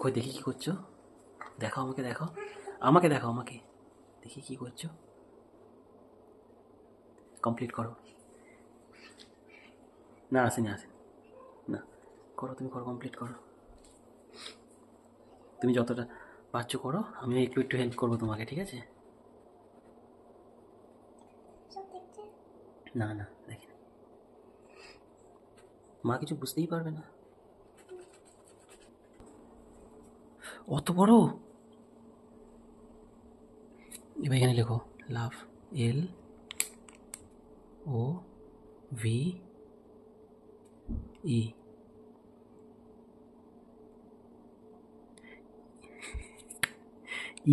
কই দেখি কি করছো, দেখাও আমাকে, দেখাও আমাকে, দেখাও আমাকে, দেখি কি করছো। কমপ্লিট করো। না আসেনি, আসেনি, না করো, তুমি করো, কমপ্লিট করো। তুমি যতটা পারছো করো, আমিও একটু একটু হেল্প করবো তোমাকে, ঠিক আছে? না না দেখি, মা কিছু বুঝতেই পারবে না। অত বড়? এবার এখানে লেখো লাভ, এল ও ভি ই।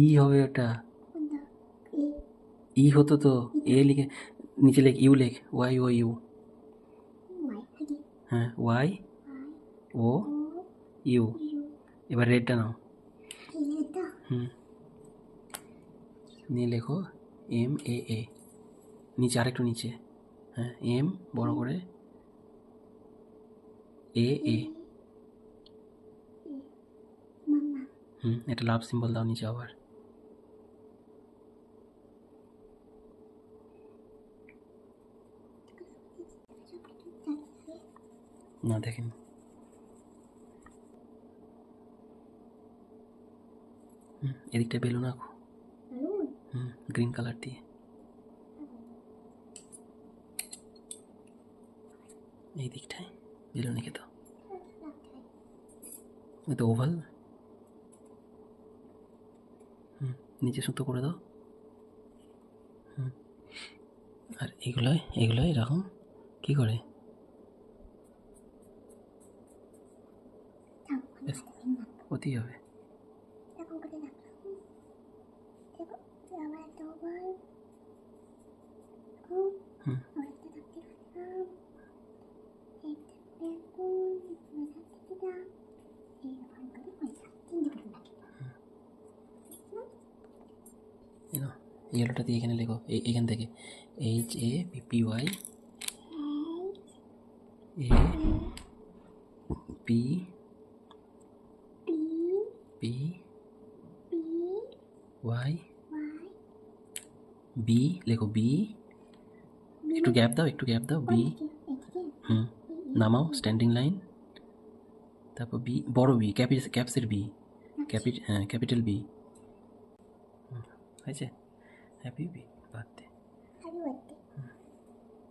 ই হবে ওটা, ই হতো তো, এ লিখে নিচে লেখ, ইউ লেখ, ওয়াই ও ইউ। হ্যাঁ, ওয়াই ও ইউ। এবার রেডটা নাও। হুম, নিয়ে লেখো এম এ এ, নিচে আরেকটু নিচে। হ্যাঁ, এম বড় করে, এ এ। হুম, এটা লাভ সিম্বল দাও নিচে আবার। না দেখেন, এদিকটা বেলুন আঁকো। গ্রিন কালার দিয়ে। এই দিকটায় বেলুন এঁকে দাও। ওই তো ওভাল। নিচে সুতো করে দাও। আর এগুলোয় এগুলোয় এরকম কী করে? ওতেই হবে। হুম, এনো ইয়েলোটা দিয়ে এখানে লেখো, এখান থেকে H A P Y, A P P Y, B লেখো, বি একটু গ্যাপ দাও, একটু গ্যাপ দাও, বি। নামাও স্ট্যান্ডিং লাইন, তারপর বি, বড় বি, ক্যাপসের বি, ক্যাপিটাল বি। হয়েছে? Happy B.